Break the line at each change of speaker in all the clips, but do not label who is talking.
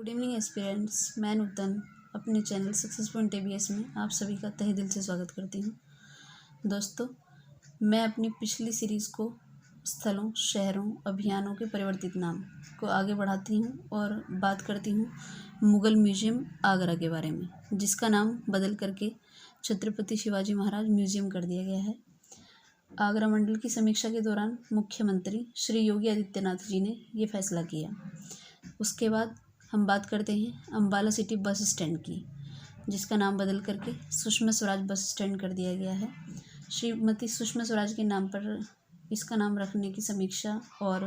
Good evening aspirants. मैं नूतन अपने channel success point ABS में आप सभी का तहे दिल से स्वागत करती हूँ। दोस्तों, मैं अपनी पिछली सीरीज़ को स्थलों, शहरों, अभियानों के परिवर्तित नाम को आगे बढ़ाती हूँ और बात करती हूँ मुग़ल म्यूज़ियम आगरा के बारे में, जिसका नाम बदल करके छत्रपति शिवाजी महाराज म्यूज़ियम कर दिया गया है। आगरा मंडल की समीक्षा के दौरान मुख्यमंत्री श्री योगी आदित्यनाथ जी ने ये फैसला किया। उसके बाद हम बात करते हैं अम्बाला सिटी बस स्टैंड की, जिसका नाम बदल करके सुषमा स्वराज बस स्टैंड कर दिया गया है। श्रीमती सुषमा स्वराज के नाम पर इसका नाम रखने की समीक्षा और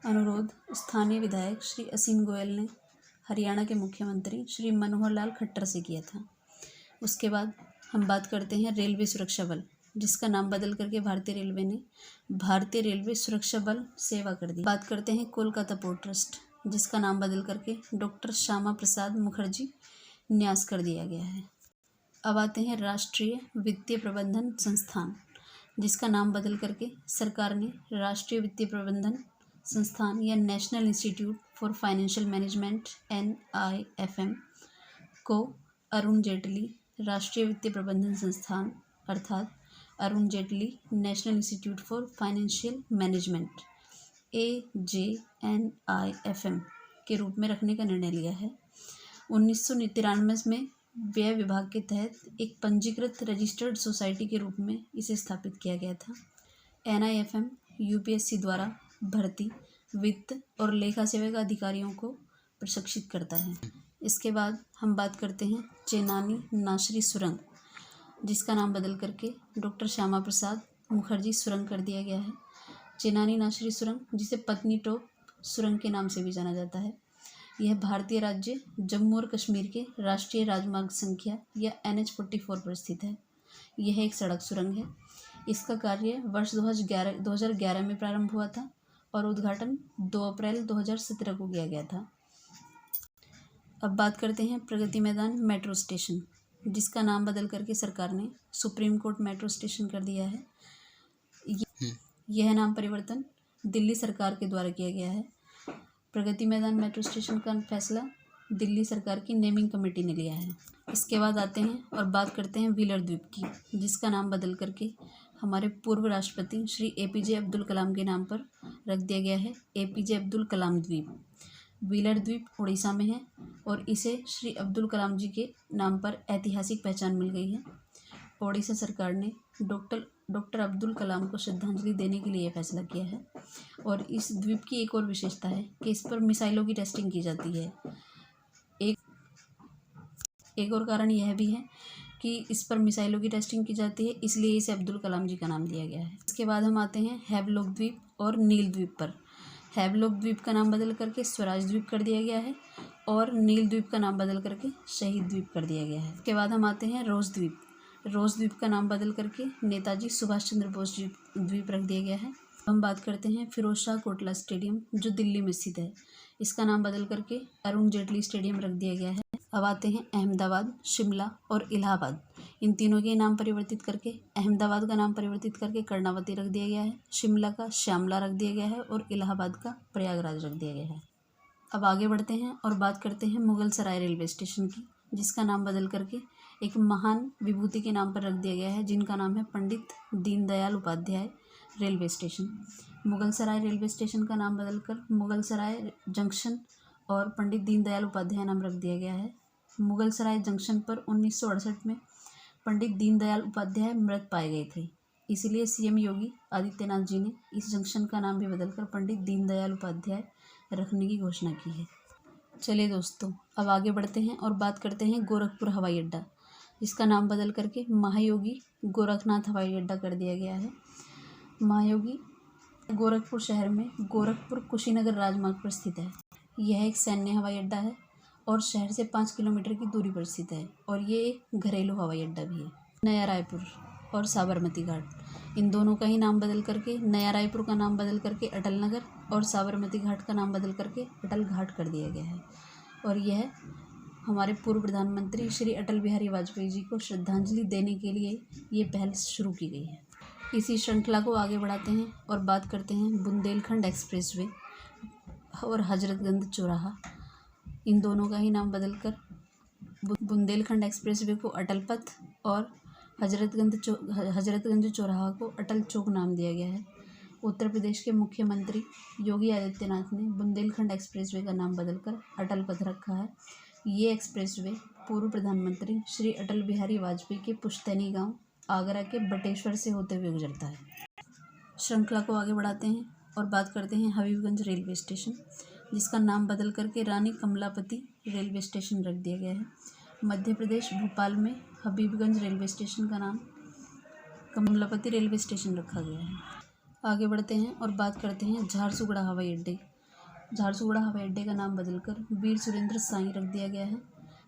अनुरोध स्थानीय विधायक श्री असीम गोयल ने हरियाणा के मुख्यमंत्री श्री मनोहर लाल खट्टर से किया था। उसके बाद हम बात करते हैं रेलवे सुरक्षा बल, जिसका नाम बदल करके भारतीय रेलवे ने भारतीय रेलवे सुरक्षा बल सेवा कर दी। बात करते हैं कोलकाता पोर्ट ट्रस्ट, जिसका नाम बदल करके डॉक्टर श्यामा प्रसाद मुखर्जी न्यास कर दिया गया है। अब आते हैं राष्ट्रीय वित्तीय प्रबंधन संस्थान, जिसका नाम बदल करके सरकार ने राष्ट्रीय वित्तीय प्रबंधन संस्थान या national institute for financial management NIFM को अरुण जेटली राष्ट्रीय वित्तीय प्रबंधन संस्थान अर्थात Arun Jaitley national institute for financial management AJNIFM के रूप में रखने का निर्णय लिया है। 1993 में व्यय विभाग के तहत एक पंजीकृत रजिस्टर्ड सोसाइटी के रूप में इसे स्थापित किया गया था। NIFM UPSC द्वारा भर्ती, वित्त और लेखा सेवा अधिकारियों को प्रशिक्षित करता है। इसके बाद हम बात करते हैं चेनानी नाशरी सुरंग, जिसका नाम बदल करके डॉक्टर श्यामा प्रसाद मुखर्जी सुरंग कर दिया गया है। चेनानी नाशरी सुरंग, जिसे पत्नी टॉप सुरंग के नाम से भी जाना जाता है, यह भारतीय राज्य जम्मू और कश्मीर के राष्ट्रीय राजमार्ग संख्या या NH44 पर स्थित है। यह एक सड़क सुरंग है। इसका कार्य वर्ष 2011 में प्रारंभ हुआ था और उद्घाटन 2 अप्रैल 2017 को किया गया था। अब बात करते हैं प्रगति मैदान मेट्रो स्टेशन, जिसका नाम बदल करके सरकार ने सुप्रीम कोर्ट मेट्रो स्टेशन कर दिया है। यह नाम परिवर्तन दिल्ली सरकार के द्वारा किया गया है। प्रगति मैदान मेट्रो स्टेशन का फैसला दिल्ली सरकार की नेमिंग कमेटी ने लिया है। इसके बाद आते हैं और बात करते हैं व्हीलर द्वीप की, जिसका नाम बदल करके हमारे पूर्व राष्ट्रपति श्री APJ अब्दुल कलाम के नाम पर रख दिया गया है, APJ अब्दुल कलाम द्वीप। व्हीलर द्वीप उड़ीसा में है और इसे श्री अब्दुल कलाम जी के नाम पर ऐतिहासिक पहचान मिल गई है। ओडिशा सरकार ने डॉक्टर अब्दुल कलाम को श्रद्धांजलि देने के लिए यह फैसला किया है। और इस द्वीप की एक और विशेषता है कि इस पर मिसाइलों की टेस्टिंग की जाती है। एक और कारण यह भी है कि इस पर मिसाइलों की टेस्टिंग की जाती है, इसलिए इसे अब्दुल कलाम जी का नाम दिया गया है। इसके बाद हम आते हैं हैवलॉक द्वीप और नील द्वीप पर। हैवलॉक द्वीप का नाम बदल करके स्वराज द्वीप कर दिया गया है और नील द्वीप का नाम बदल करके शहीद द्वीप कर दिया गया है। इसके बाद हम आते हैं रोज द्वीप। रोज द्वीप का नाम बदल करके नेताजी सुभाष चंद्र बोस द्वीप रख दिया गया है। हम बात करते हैं फिरोज शाह कोटला स्टेडियम, जो दिल्ली में स्थित है। इसका नाम बदल करके अरुण जेटली स्टेडियम रख दिया गया है। अब आते हैं अहमदाबाद, शिमला और इलाहाबाद। इन तीनों के नाम परिवर्तित करके अहमदाबाद का नाम परिवर्तित करके कर्णावती रख दिया गया है, शिमला का श्यामला रख दिया गया है और इलाहाबाद का प्रयागराज रख दिया गया है। अब आगे बढ़ते हैं और बात करते हैं मुगल सराय रेलवे स्टेशन की, जिसका नाम बदल करके एक महान विभूति के नाम पर रख दिया गया है, जिनका नाम है पंडित दीनदयाल उपाध्याय रेलवे स्टेशन। मुगल सराय रेलवे स्टेशन का नाम बदलकर मुगल सराय जंक्शन और पंडित दीनदयाल उपाध्याय नाम रख दिया गया है। मुगल सराय जंक्शन पर 1968 में पंडित दीनदयाल उपाध्याय मृत पाए गए थे, इसलिए CM योगी आदित्यनाथ जी ने इस जंक्शन का नाम भी बदलकर पंडित दीनदयाल उपाध्याय रखने की घोषणा की है। चलिए दोस्तों, अब आगे बढ़ते हैं और बात करते हैं गोरखपुर हवाई अड्डा, जिसका नाम बदल करके महायोगी गोरखनाथ हवाई अड्डा कर दिया गया है। महायोगी गोरखपुर शहर में गोरखपुर कुशीनगर राजमार्ग पर स्थित है। यह एक सैन्य हवाई अड्डा है और शहर से 5 किलोमीटर की दूरी पर स्थित है और ये एक घरेलू हवाई अड्डा भी है। नया रायपुर और साबरमती घाट, इन दोनों का ही नाम बदल करके नया रायपुर का नाम बदल करके अटल नगर और साबरमती घाट का नाम बदल करके अटल घाट कर दिया गया है। और यह हमारे पूर्व प्रधानमंत्री श्री अटल बिहारी वाजपेयी जी को श्रद्धांजलि देने के लिए ये पहल शुरू की गई है। इसी श्रृंखला को आगे बढ़ाते हैं और बात करते हैं बुंदेलखंड एक्सप्रेसवे और हजरतगंज चौराहा, इन दोनों का ही नाम बदलकर बुंदेलखंड एक्सप्रेसवे को अटल पथ और हजरतगंज चौराहा को अटल चौक नाम दिया गया है। उत्तर प्रदेश के मुख्यमंत्री योगी आदित्यनाथ ने बुंदेलखंड एक्सप्रेसवे का नाम बदलकर अटल पथ रखा है। ये एक्सप्रेसवे पूर्व प्रधानमंत्री श्री अटल बिहारी वाजपेयी के पुश्तैनी गांव आगरा के बटेश्वर से होते हुए गुजरता है। श्रृंखला को आगे बढ़ाते हैं और बात करते हैं हबीबगंज रेलवे स्टेशन, जिसका नाम बदल करके रानी कमलापति रेलवे स्टेशन रख दिया गया है। मध्य प्रदेश भोपाल में हबीबगंज रेलवे स्टेशन का नाम कमलापति रेलवे स्टेशन रखा गया है। आगे बढ़ते हैं और बात करते हैं झारसुगुड़ा हवाई अड्डे। झारसुगुड़ा हवाई अड्डे का नाम बदलकर वीर सुरेंद्र साई रख दिया गया है।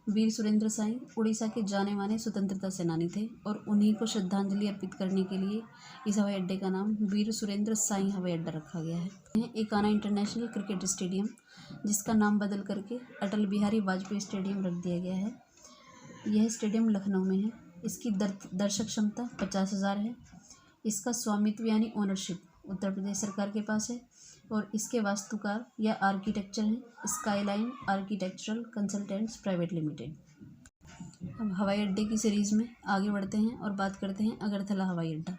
वीर सुरेंद्र साई उड़ीसा के जाने माने स्वतंत्रता सेनानी थे और उन्हीं को श्रद्धांजलि अर्पित करने के लिए इस हवाई अड्डे का नाम वीर सुरेंद्र साई हवाई अड्डा रखा गया है। एकाना इंटरनेशनल क्रिकेट स्टेडियम, जिसका नाम बदल करके अटल बिहारी वाजपेयी स्टेडियम रख दिया गया है। यह स्टेडियम लखनऊ में है। इसकी दर्शक क्षमता 50,000 है। इसका स्वामित्व यानी ओनरशिप उत्तर प्रदेश सरकार के पास है और इसके वास्तुकार या आर्किटेक्चर हैं skyline architectural consultants private limited. अब हवाई अड्डे की सीरीज़ में आगे बढ़ते हैं और बात करते हैं अगरतला हवाई अड्डा।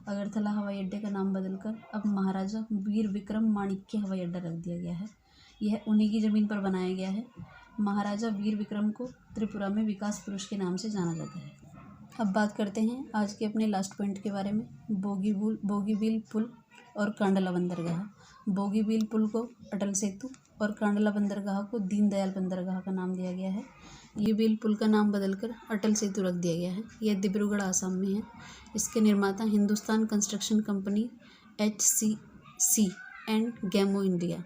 अगरतला हवाई अड्डे का नाम बदलकर अब महाराजा वीर विक्रम माणिक्य हवाई अड्डा रख दिया गया है। यह उन्हीं की ज़मीन पर बनाया गया है। महाराजा वीर विक्रम को त्रिपुरा में विकास पुरुष के नाम से जाना जाता है। अब बात करते हैं आज के अपने लास्ट पॉइंट के बारे में, बोगीबील पुल और कांडला बंदरगाह। बोगीबील पुल को अटल सेतु और कांडला बंदरगाह को दीनदयाल बंदरगाह का नाम दिया गया है। ये बील पुल का नाम बदलकर अटल सेतु रख दिया गया है। यह डिब्रूगढ़ आसाम में है। इसके निर्माता Hindustan construction company HCC and गैमो India.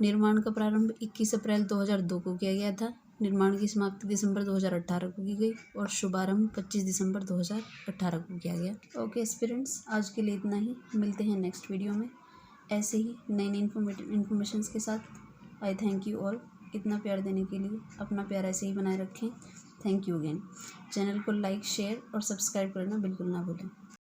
निर्माण का प्रारंभ 21 अप्रैल 2002 को किया गया था। निर्माण की समाप्ति दिसंबर 2018 को की गई और शुभारंभ 25 दिसंबर 2018 को किया गया। ओके एस्पिरेंट्स, आज के लिए इतना ही। मिलते हैं नेक्स्ट वीडियो में ऐसे ही नई नई इन्फॉर्मेशंस के साथ। आई थैंक यू ऑल इतना प्यार देने के लिए। अपना प्यार ऐसे ही बनाए रखें। Thank you again. चैनल को लाइक, शेयर और सब्सक्राइब करना बिल्कुल ना भूलें।